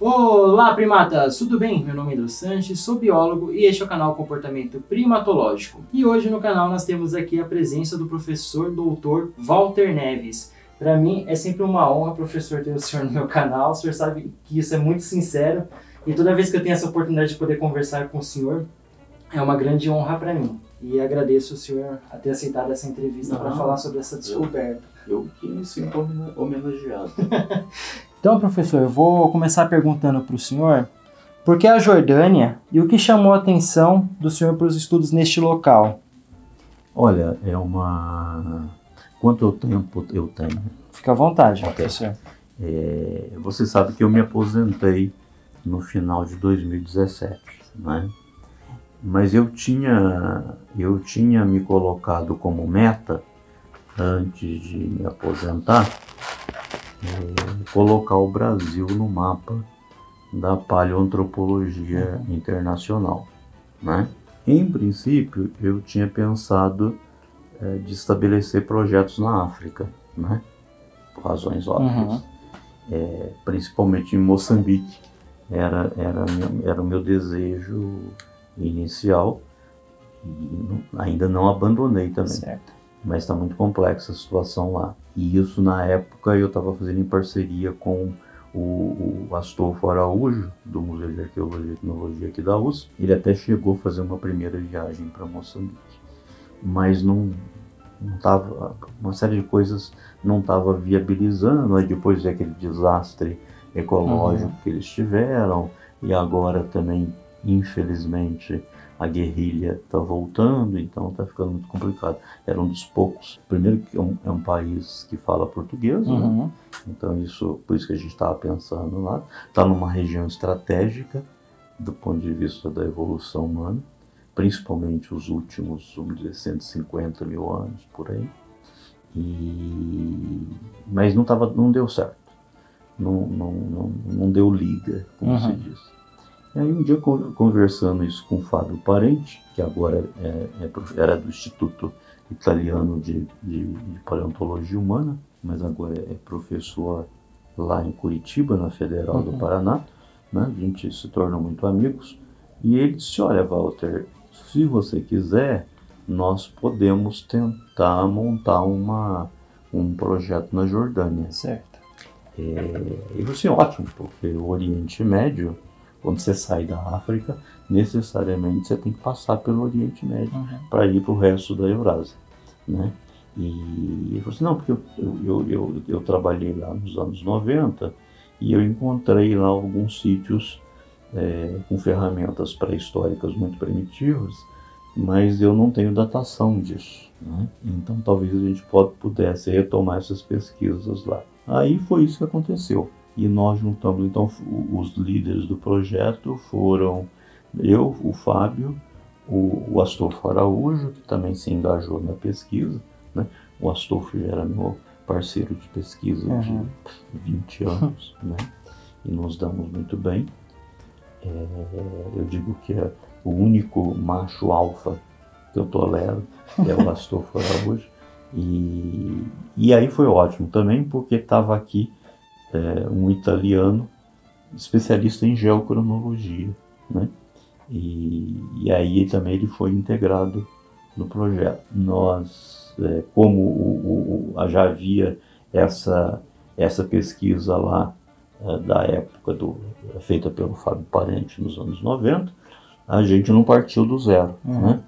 Olá, primatas! Tudo bem? Meu nome é Edu Sanches, sou biólogo e este é o canal Comportamento Primatológico. E hoje no canal nós temos aqui a presença do professor Dr. Walter Neves. Para mim é sempre uma honra, professor, ter o senhor no meu canal. O senhor sabe que isso é muito sincero e toda vez que eu tenho essa oportunidade de poder conversar com o senhor, é uma grande honra para mim. E agradeço o senhor a ter aceitado essa entrevista para falar sobre essa descoberta. Eu que me sinto homenageado. Então, professor, eu vou começar perguntando para o senhor por que a Jordânia e o que chamou a atenção do senhor para os estudos neste local? Olha, Quanto tempo eu tenho? Fica à vontade, professor. Você sabe que eu me aposentei no final de 2017, né? Mas eu tinha me colocado como meta, antes de me aposentar, colocar o Brasil no mapa da paleoantropologia internacional, né? Em princípio, eu tinha pensado de estabelecer projetos na África, né? Por razões óbvias. Principalmente em Moçambique, era o meu desejo inicial, e ainda não abandonei também. Certo. Mas está muito complexa a situação lá. E isso, na época, eu estava fazendo em parceria com o Astolfo Araújo, do Museu de Arqueologia e Etnologia aqui da USP. Ele até chegou a fazer uma primeira viagem para Moçambique. Mas não estava, uma série de coisas não estava viabilizando. Aí depois veio aquele desastre ecológico que eles tiveram. E agora também, infelizmente, a guerrilha está voltando, então está ficando muito complicado. Era um dos poucos. Primeiro que é um país que fala português, né? Então por isso que a gente estava pensando lá. Está numa região estratégica do ponto de vista da evolução humana, principalmente os últimos, vamos dizer, 150 mil anos por aí. Mas não deu certo. Não deu liga, como se diz. E aí um dia, conversando isso com o Fábio Parente, que agora era do Instituto Italiano de Paleontologia Humana, mas agora é professor lá em Curitiba, na Federal do Paraná, né? A gente se tornou muito amigos. E ele disse: olha, Walter, se você quiser, nós podemos tentar montar um projeto na Jordânia. Certo. E eu falei assim: ótimo, porque o Oriente Médio, quando você sai da África, necessariamente você tem que passar pelo Oriente Médio para ir para o resto da Eurásia, né? E ele falou assim: não, porque eu trabalhei lá nos anos 90 e eu encontrei lá alguns sítios com ferramentas pré-históricas muito primitivas, mas eu não tenho datação disso, né? Então talvez a gente pudesse retomar essas pesquisas lá. Aí foi isso que aconteceu. E nós juntamos, então, os líderes do projeto foram eu, o Fábio, o Astolfo Araújo, que também se engajou na pesquisa, né? O Astolfo já era meu parceiro de pesquisa de 20 anos, né? E nos damos muito bem. Eu digo que é o único macho alfa que eu tolero, é o Astolfo Araújo. E aí foi ótimo também, porque estava aqui um italiano especialista em geocronologia, né? E aí também ele foi integrado no projeto. Nós, como já havia essa pesquisa lá da época feita pelo Fábio Parente nos anos 90, a gente não partiu do zero, né?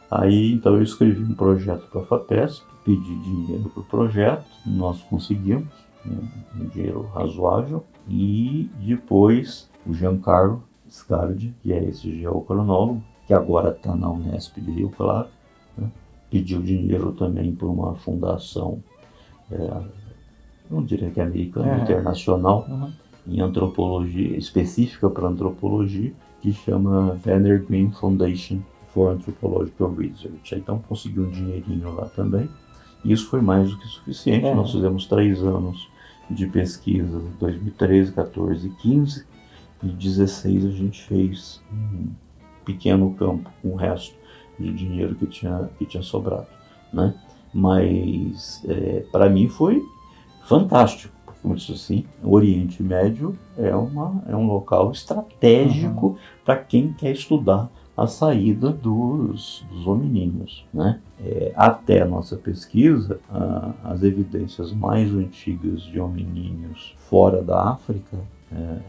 Aí então eu escrevi um projeto para a FAPESP, pedi dinheiro para o projeto, nós conseguimos um dinheiro razoável, e depois o Giancarlo Scardi, que é esse geocronólogo, que agora está na Unesp de Rio Claro, né? Pediu dinheiro também por uma fundação, não diria que é americana, internacional, em antropologia, específica para antropologia, que chama Werner Green Foundation for Anthropological Research. Então conseguiu um dinheirinho lá também. E isso foi mais do que suficiente. Nós fizemos 3 anos de pesquisa, 2013, 14 e 15, e 16 a gente fez um pequeno campo com o resto de dinheiro que tinha sobrado, né? Mas para mim foi fantástico, porque como eu disse assim, o Oriente Médio é um local estratégico para quem quer estudar a saída dos hominíneos, né? Até a nossa pesquisa, as evidências mais antigas de hominíneos fora da África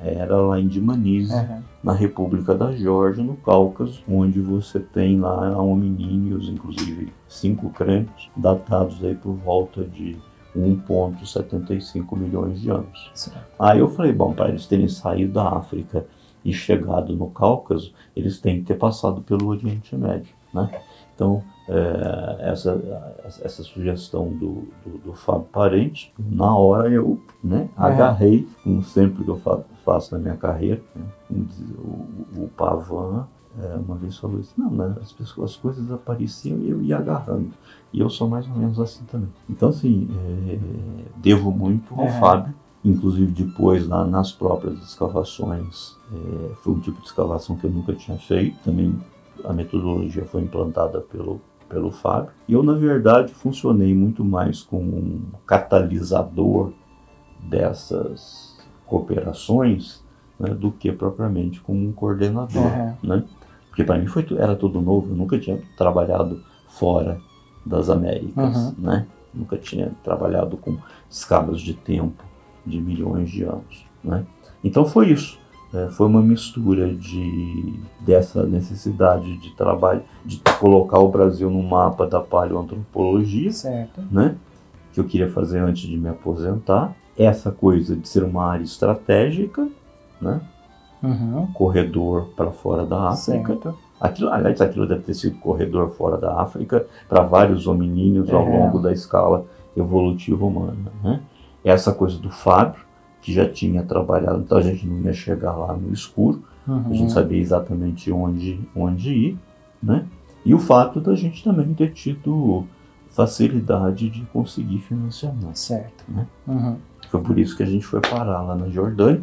era lá em Dmanisi, na República da Geórgia, no Cáucaso, onde você tem lá hominíneos, inclusive 5 crânios, datados aí por volta de 1,75 milhões de anos. Certo. Aí eu falei, bom, para eles terem saído da África e chegado no Cáucaso, eles têm que ter passado pelo Oriente Médio, né? Então, essa sugestão do Fábio Parente, na hora eu, né, agarrei, como sempre que eu faço na minha carreira, né? O Pavan uma vez falou isso, não, né, as coisas apareciam e eu ia agarrando. E eu sou mais ou menos assim também. Então, assim, devo muito ao Fábio. Inclusive depois nas próprias escavações, foi um tipo de escavação que eu nunca tinha feito. Também a metodologia foi implantada pelo Fábio. E eu, na verdade, funcionei muito mais como um catalisador dessas cooperações, né, do que propriamente como um coordenador, né? Porque para mim era tudo novo, eu nunca tinha trabalhado fora das Américas, né? Nunca tinha trabalhado com escalas de tempo de milhões de anos, né? Então foi isso, foi uma mistura dessa necessidade de trabalho, de colocar o Brasil no mapa da paleoantropologia, certo, né? Que eu queria fazer antes de me aposentar, essa coisa de ser uma área estratégica, né? Corredor para fora da África. Certo. Aquilo deve ter sido corredor fora da África para vários hominíneos ao longo da escala evolutiva humana, né? Essa coisa do Fábio, que já tinha trabalhado, então a gente não ia chegar lá no escuro, a gente sabia exatamente onde ir, né? E o fato da gente também ter tido facilidade de conseguir financiamento. Certo. Né? Foi por isso que a gente foi parar lá na Jordânia.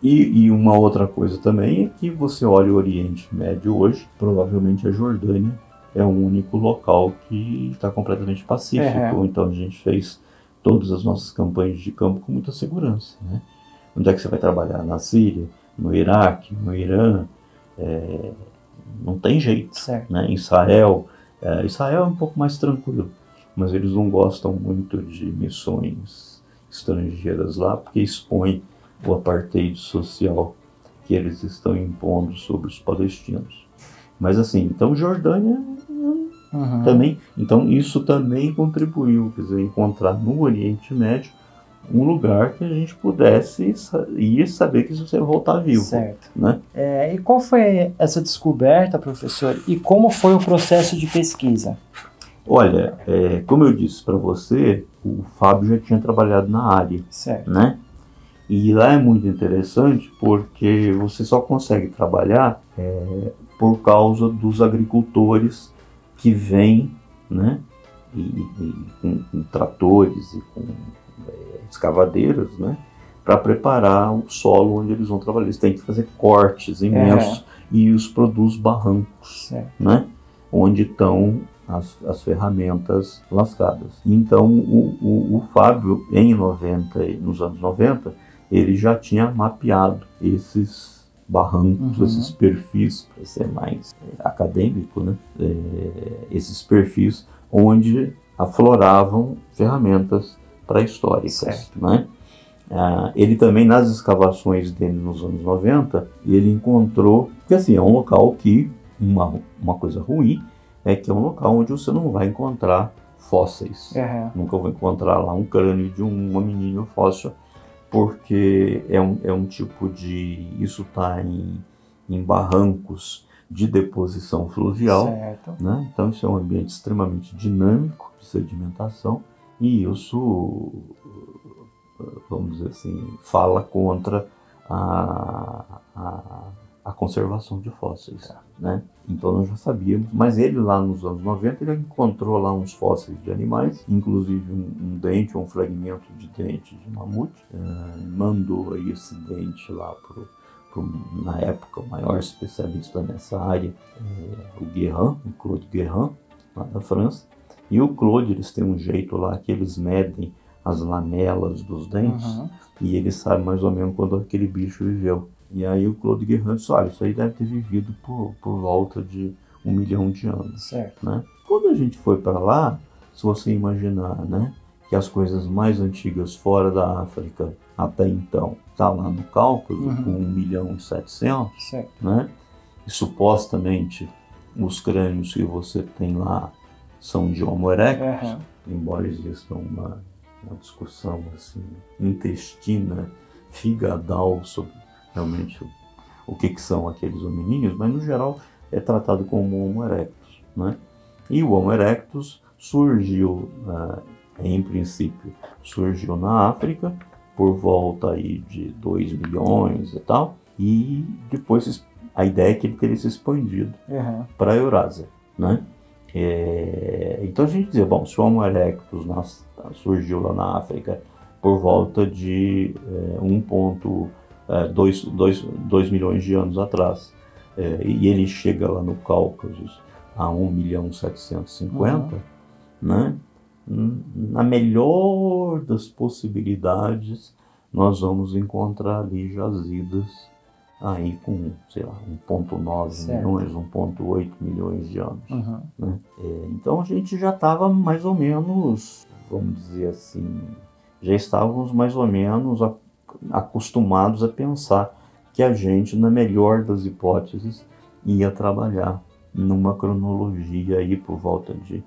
E uma outra coisa também é que você olha o Oriente Médio hoje, provavelmente a Jordânia é o único local que está completamente pacífico. Então a gente fez todas as nossas campanhas de campo com muita segurança, né? Onde é que você vai trabalhar? Na Síria, no Iraque, no Irã? Não tem jeito, né? Em Israel é um pouco mais tranquilo, mas eles não gostam muito de missões estrangeiras lá, porque expõe o apartheid social que eles estão impondo sobre os palestinos. Mas assim, então Jordânia também, então isso também contribuiu, quer dizer, encontrar no Oriente Médio um lugar que a gente pudesse ir saber que você vai voltar vivo. Certo. Né? E qual foi essa descoberta, professor, e como foi o processo de pesquisa? Olha, como eu disse para você, o Fábio já tinha trabalhado na área, certo, né? E lá é muito interessante porque você só consegue trabalhar por causa dos agricultores que vêm, né, com tratores e com escavadeiras, né, para preparar o solo onde eles vão trabalhar. Eles têm que fazer cortes imensos e os produz barrancos, né, onde estão as ferramentas lascadas. Então o Fábio, nos anos 90, ele já tinha mapeado esses barrancos, esses perfis, para ser mais acadêmico, né? Esses perfis onde afloravam ferramentas pré-históricas, né? Ele também, nas escavações dele nos anos 90, ele encontrou que assim, é um local que, uma coisa ruim, é que é um local onde você não vai encontrar fósseis. Nunca vou encontrar lá um crânio de um hominídeo fóssil, porque é um tipo de... Isso está em barrancos de deposição fluvial, né? Então isso é um ambiente extremamente dinâmico de sedimentação, e isso, vamos dizer assim, fala contra a conservação de fósseis, né? Então nós já sabíamos, mas ele lá nos anos 90, ele encontrou lá uns fósseis de animais, inclusive um dente, um fragmento de dente de mamute, mandou aí esse dente lá na época, o maior especialista nessa área, o Guérin, o Claude Guérin, lá da França. E o Claude, eles têm um jeito lá que eles medem as lamelas dos dentes e ele sabe mais ou menos quando aquele bicho viveu. E aí o Claude Guérin disse, olha, isso aí deve ter vivido por volta de 1 milhão de anos. Certo. Né? Quando a gente foi para lá, se você imaginar, né, que as coisas mais antigas fora da África até então tá lá no Cáucaso, com 1 milhão e 700, certo. Né? E supostamente os crânios que você tem lá são de Homo erectus, embora exista uma discussão assim, intestina, figadal sobre realmente o que são aqueles hominíneos, mas no geral é tratado como Homo erectus. Né? E o Homo erectus surgiu, em princípio, surgiu na África por volta aí de 2 milhões e tal, e depois a ideia é que ele teria se expandido para a Eurásia. Né? Então a gente dizia, bom, se o Homo erectus surgiu lá na África por volta de 2 milhões de anos atrás, e ele chega lá no Cáucaso a 1 milhão 750, né? Na melhor das possibilidades, nós vamos encontrar ali jazidas aí com, sei lá, 1,9 milhões, 1,8 milhões de anos. Né? Então a gente já estava mais ou menos, vamos dizer assim, já estávamos mais ou menos acostumados a pensar que a gente, na melhor das hipóteses, ia trabalhar numa cronologia aí por volta de,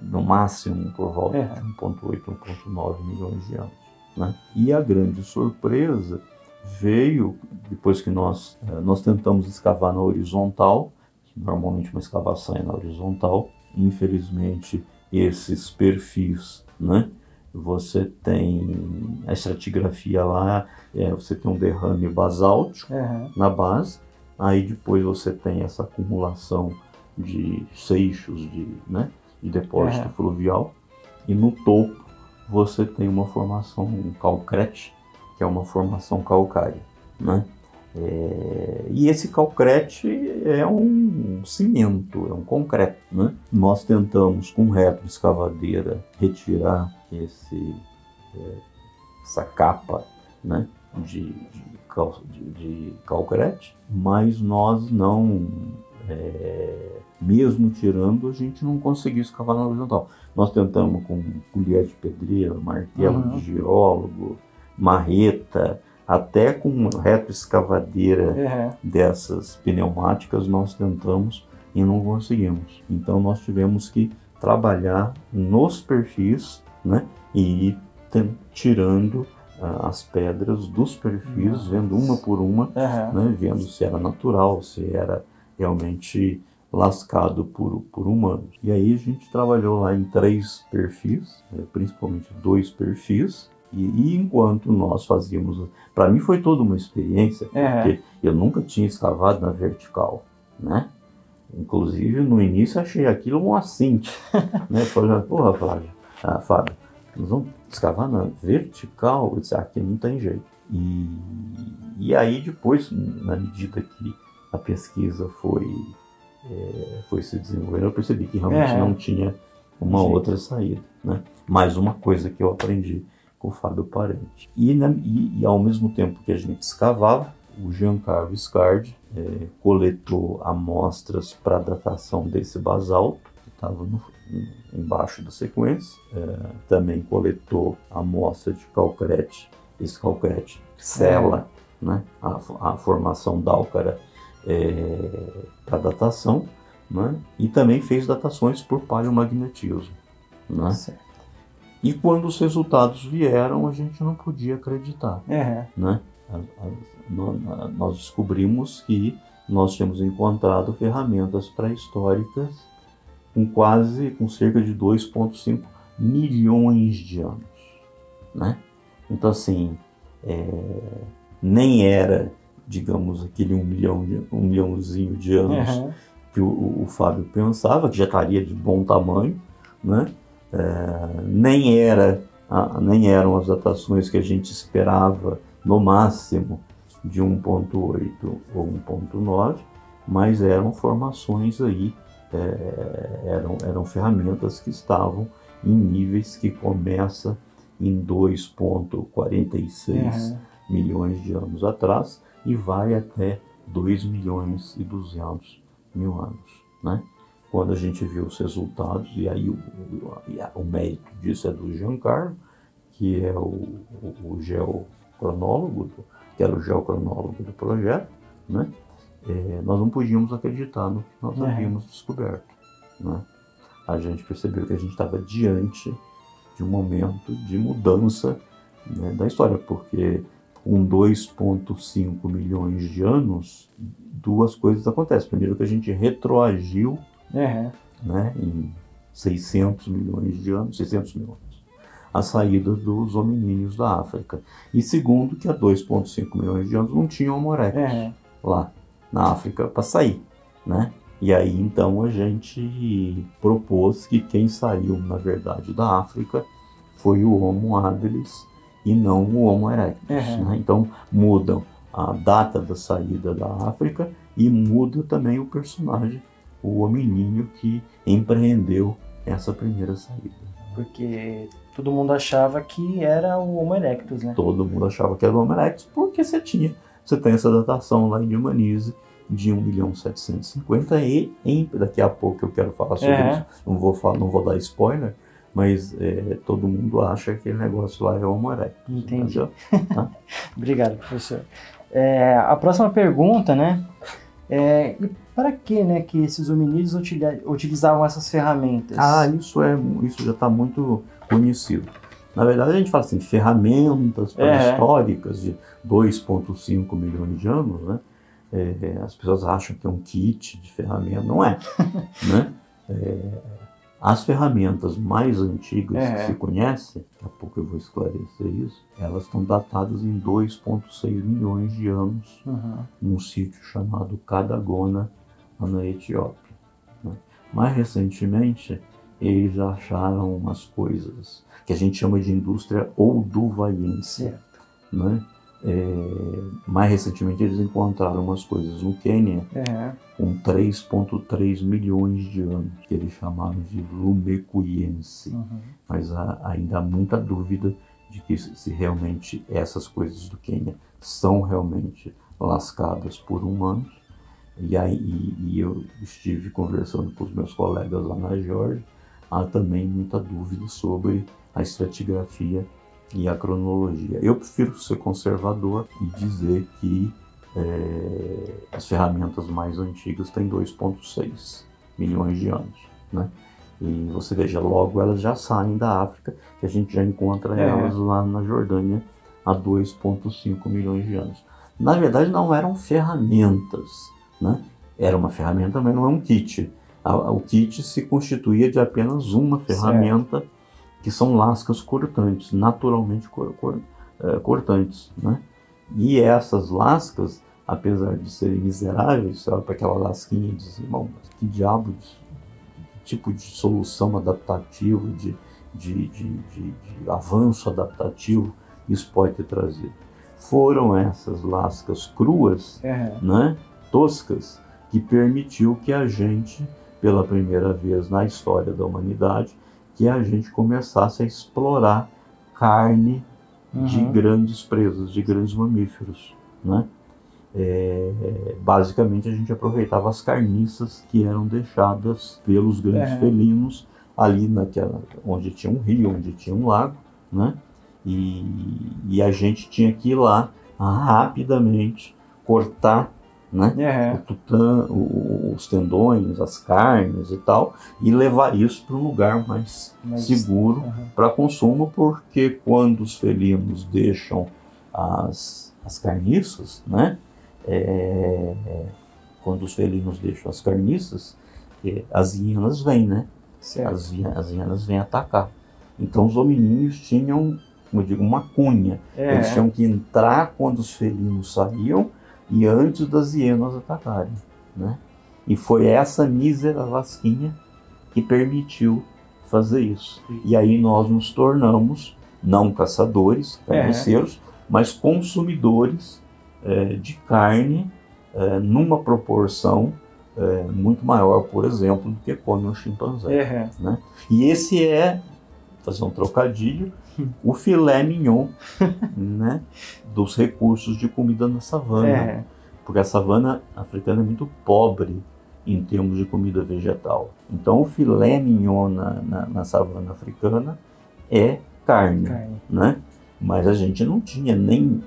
no máximo, por volta de 1,8, 1,9 milhões de anos. Né? E a grande surpresa veio depois que nós tentamos escavar na horizontal, que normalmente uma escavação é na horizontal. Infelizmente, esses perfis, né? Você tem a estratigrafia lá, você tem um derrame basáltico na base, aí depois você tem essa acumulação de seixos de depósito fluvial, e no topo você tem uma formação calcrete, que é uma formação calcária. Né? E esse calcrete é um cimento, é um concreto. Né? Nós tentamos, com retroescavadeira, retirar essa capa, né, de calcrete, mas nós não, mesmo tirando, a gente não conseguiu escavar na horizontal. Nós tentamos com colher de pedreiro, martelo de geólogo, marreta, até com retroescavadeira dessas pneumáticas nós tentamos e não conseguimos. Então nós tivemos que trabalhar nos perfis, né, e ir tirando as pedras dos perfis, vendo uma por uma, né, vendo se era natural, se era realmente lascado por humanos. E aí a gente trabalhou lá em 3 perfis, principalmente 2 perfis, e enquanto nós fazíamos... Para mim foi toda uma experiência, porque eu nunca tinha escavado na vertical, né? Inclusive, no início, achei aquilo um assinte, né? Falei, porra, Fábio, nós vamos escavar na vertical? Eu disse, aqui não tem jeito. E aí, depois, na medida que a pesquisa foi se desenvolvendo, eu percebi que realmente não tinha uma outra saída, né? Mais uma coisa que eu aprendi com o Fábio Parente. E ao mesmo tempo que a gente escavava, o Giancarlo Scardi coletou amostras para datação desse basalto, que estava embaixo da sequência. Também coletou amostra de calcrete. Esse calcrete sela, né, a formação d'Álcara para datação, né, e também fez datações por paleomagnetismo. Né? E quando os resultados vieram, a gente não podia acreditar. Né? Nós descobrimos que nós tínhamos encontrado ferramentas pré-históricas com cerca de 2,5 milhões de anos. Né? Então, assim, nem era, digamos, aquele 1 milhãozinho de anos que o Fábio pensava, que já estaria de bom tamanho, né? Nem eram as datações que a gente esperava, no máximo de 1,8 ou 1,9, mas eram formações aí, eram ferramentas que estavam em níveis que começa em 2,46 milhões de anos atrás e vai até 2.200.000 anos, né? Quando a gente viu os resultados, e aí o mérito disso é do Giancarlo, que é o geocronólogo, que era o geocronólogo do projeto, né? Nós não podíamos acreditar no que nós havíamos descoberto, né? A gente percebeu que a gente estava diante de um momento de mudança, né, da história, porque com 2,5 milhões de anos, duas coisas acontecem. Primeiro, que a gente retroagiu, né, em 600 milhões de anos, 600 mil anos, a saída dos hominíneos da África. E segundo, que há 2,5 milhões de anos não tinha Homo erectus lá na África para sair, né? E aí então a gente propôs que quem saiu, na verdade, da África foi o Homo habilis e não o Homo erectus, né? Então mudam a data da saída da África e muda também o personagem, o hominíneo que empreendeu essa primeira saída. Porque todo mundo achava que era o Homo erectus, né? Todo mundo achava que era o Homo erectus porque você tem essa datação lá em Dmanise de 1.750.000 e daqui a pouco eu quero falar sobre isso, não vou dar spoiler, mas todo mundo acha que aquele negócio lá é Homo erectus. Entendi. Obrigado, professor. A próxima pergunta, né? E para que, né, que esses hominídeos utilizavam essas ferramentas? Isso já está muito conhecido. Na verdade, a gente fala assim, ferramentas pré-históricas de 2,5 milhões de anos, né? As pessoas acham que é um kit de ferramenta, não é, né? As ferramentas mais antigas que se conhece, daqui a pouco eu vou esclarecer isso, elas estão datadas em 2,6 milhões de anos, num sítio chamado Cadagona, na Etiópia, né? Mais recentemente, eles acharam umas coisas que a gente chama de indústria olduvaiense, né? Mais recentemente eles encontraram umas coisas no Quênia com 3,3 milhões de anos, que eles chamaram de Lumekuyense. Mas ainda há muita dúvida de que se realmente essas coisas do Quênia são realmente lascadas por humanos. E eu estive conversando com os meus colegas lá na Geórgia, há também muita dúvida sobre a estratigrafia e a cronologia. Eu prefiro ser conservador e dizer que as ferramentas mais antigas têm 2,6 milhões de anos, né? E você veja, logo elas já saem da África, que a gente já encontra elas lá na Jordânia há 2,5 milhões de anos. Na verdade, não eram ferramentas, né? Era uma ferramenta, mas não é um kit. O kit se constituía de apenas uma ferramenta, que são lascas cortantes, naturalmente cortantes, né? E essas lascas, apesar de serem miseráveis, você olha para aquela lasquinha e diz, irmão, que diabo de tipo de solução adaptativa, de avanço adaptativo isso pode ter trazido. Foram essas lascas cruas, né, toscas, que permitiu que a gente, pela primeira vez na história da humanidade, que a gente começasse a explorar carne de grandes presas, de grandes mamíferos, né? Basicamente a gente aproveitava as carniças que eram deixadas pelos grandes felinos ali onde tinha um rio, onde tinha um lago, né? E a gente tinha que ir lá rapidamente cortar, né? Os tendões, as carnes e tal, e levar isso para um lugar mais seguro para consumo, porque quando os felinos deixam as carniças, né? Quando os felinos deixam as carniças, as hienas vêm, né? As hienas vêm atacar. Então os hominíneos tinham, como eu digo, uma cunha. Eles tinham que entrar quando os felinos saíam e antes das hienas atacarem, né? E foi essa mísera lasquinha que permitiu fazer isso. E aí nós nos tornamos, não caçadores, carniceiros, mas consumidores de carne numa proporção muito maior, por exemplo, do que come um chimpanzé. Né? E esse fazer um trocadilho, o filé mignon, né, dos recursos de comida na savana. Porque a savana africana é muito pobre em termos de comida vegetal. Então o filé mignon na savana africana é carne. Né? Mas a gente não tinha nem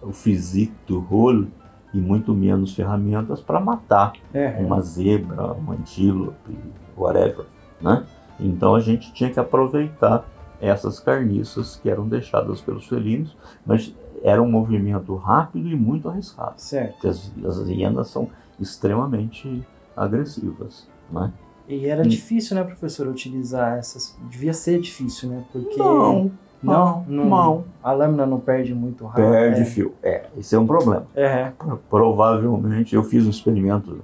o physique do rôle e muito menos ferramentas para matar uma zebra, um antílope, whatever. Né? Então a gente tinha que aproveitar essas carniças que eram deixadas pelos felinos, mas era um movimento rápido e muito arriscado. Porque as hienas são extremamente agressivas. Né? E era difícil, né, professor, utilizar essas... Devia ser difícil, né? Porque... Não. A lâmina não perde muito rápido. Perde fio. Esse é um problema. Provavelmente, eu fiz um experimento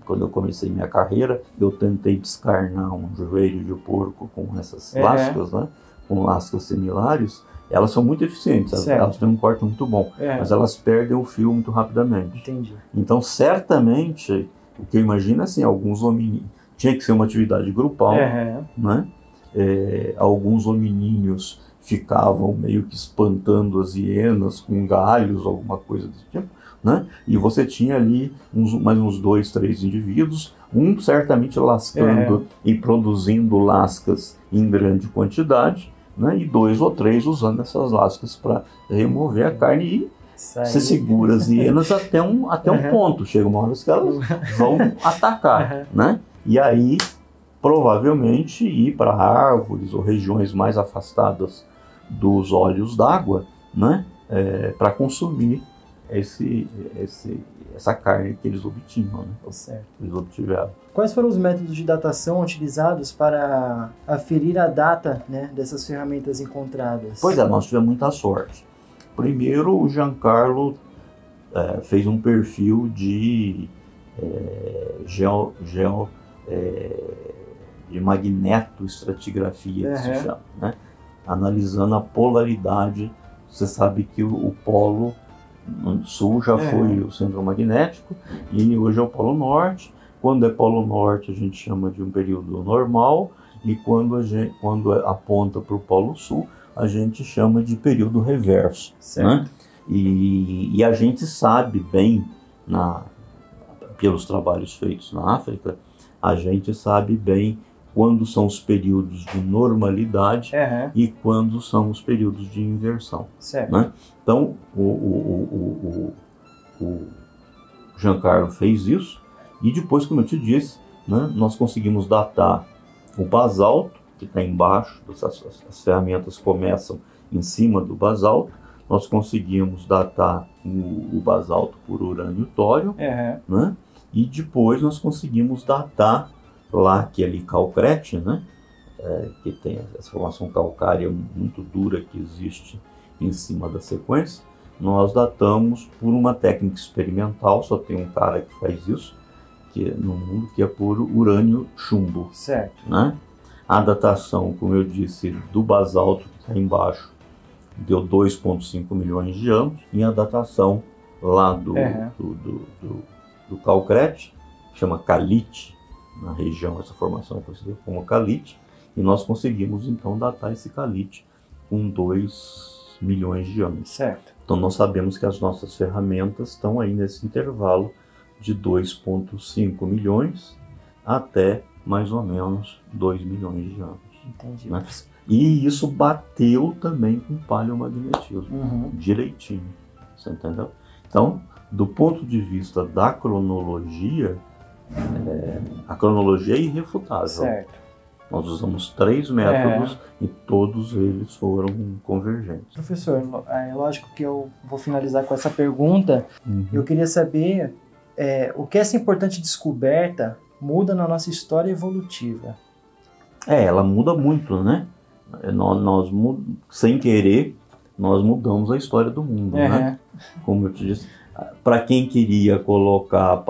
quando eu comecei minha carreira, eu tentei descarnar um joelho de porco com essas lascas, né? Com lascas similares. Elas são muito eficientes, elas têm um corte muito bom, mas elas perdem o fio muito rapidamente. Entendi. Então, certamente, o que eu imagino é assim, alguns hominíneos, tinha que ser uma atividade grupal, né? Alguns hominíneos ficavam meio que espantando as hienas com galhos, alguma coisa desse tipo, né? E você tinha ali mais uns 2, 3 indivíduos, um certamente lascando e produzindo lascas em grande quantidade, né? E 2 ou 3 usando essas lascas para remover a carne e você segura as hienas até um ponto. Chega uma hora que elas vão atacar, né? E aí, provavelmente, ir para árvores ou regiões mais afastadas dos olhos d'água, né? Para consumir essa carne que eles obtinham, né? Eles obtiveram. Quais foram os métodos de datação utilizados para aferir a data, né, dessas ferramentas encontradas? Pois é, nós tivemos muita sorte. Primeiro, o Giancarlo fez um perfil de de magnetoestratigrafia, que se chama, né? Analisando a polaridade. Você sabe que o polo sul já foi o centro magnético e hoje é o polo norte. Quando é polo norte a gente chama de um período normal e quando aponta para o polo sul a gente chama de período reverso. Né? E a gente sabe bem, pelos trabalhos feitos na África, a gente sabe bem quando são os períodos de normalidade e quando são os períodos de inversão. Né? Então, o Giancarlo fez isso e depois, como eu te disse, né, nós conseguimos datar o basalto, que está embaixo, as ferramentas começam em cima do basalto, nós conseguimos datar o basalto por urânio e tório, né? E depois nós conseguimos datar laque calcrete, né? Que tem essa formação calcária muito dura que existe em cima da sequência. Nós datamos por uma técnica experimental, só tem um cara que faz isso no mundo, que é por urânio chumbo. Né? A datação, como eu disse, do basalto que está embaixo deu 2,5 milhões de anos, e a datação lá do calcrete, chama calite, na região, essa formação é conhecida como calite, e nós conseguimos então datar esse calite com 2 milhões de anos. Então nós sabemos que as nossas ferramentas estão aí nesse intervalo de 2,5 milhões até mais ou menos 2 milhões de anos. Entendi. Né? E isso bateu também com o paleomagnetismo, direitinho, você entendeu? Então, do ponto de vista da cronologia, a cronologia é irrefutável. Nós usamos 3 métodos e todos eles foram convergentes. Professor, é lógico que eu vou finalizar com essa pergunta. Eu queria saber o que essa importante descoberta muda na nossa história evolutiva. Ela muda muito, né? Nós sem querer, nós mudamos a história do mundo, né? Como eu te disse, para quem queria colocar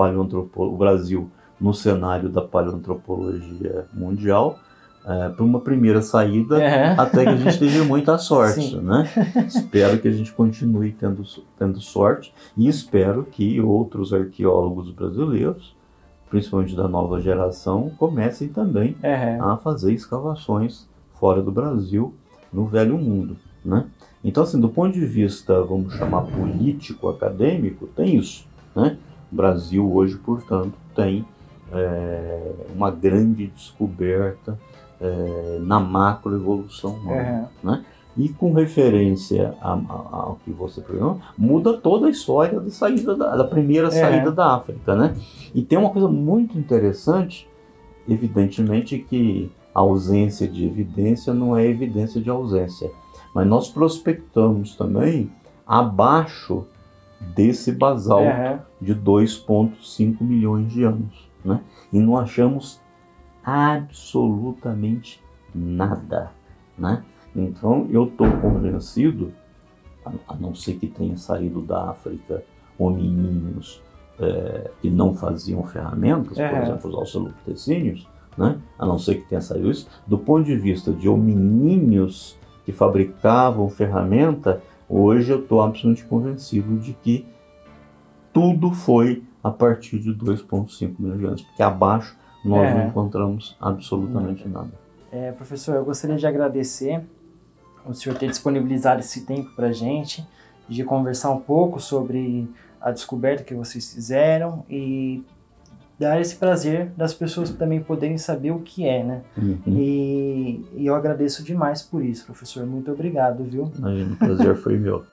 o Brasil no cenário da paleoantropologia mundial, para uma primeira saída, até que a gente teve muita sorte, né? Espero que a gente continue tendo sorte e espero que outros arqueólogos brasileiros, principalmente da nova geração, comecem também a fazer escavações fora do Brasil, no Velho Mundo, né? Então, assim, do ponto de vista, vamos chamar político, acadêmico, tem isso, né? O Brasil hoje, portanto, tem uma grande descoberta na macroevolução humana, né? E com referência ao que você perguntou, muda toda a história da saída da primeira saída da África, né? E tem uma coisa muito interessante, evidentemente que a ausência de evidência não é evidência de ausência, mas nós prospectamos também abaixo desse basalto de 2,5 milhões de anos, né? E não achamos absolutamente nada, né? Então eu estou convencido, a não ser que tenha saído da África hominíneos que não faziam ferramentas, por exemplo os australopitecíneos, né? A não ser que tenha saído isso, do ponto de vista de hominíneos que fabricavam ferramenta, hoje eu estou absolutamente convencido de que tudo foi a partir de 2,5 milhões de anos, porque abaixo nós não encontramos absolutamente nada. Professor, eu gostaria de agradecer o senhor ter disponibilizado esse tempo para a gente, de conversar um pouco sobre a descoberta que vocês fizeram e dar esse prazer das pessoas também poderem saber o que é, né? E eu agradeço demais por isso, professor. Muito obrigado, viu? O prazer foi meu.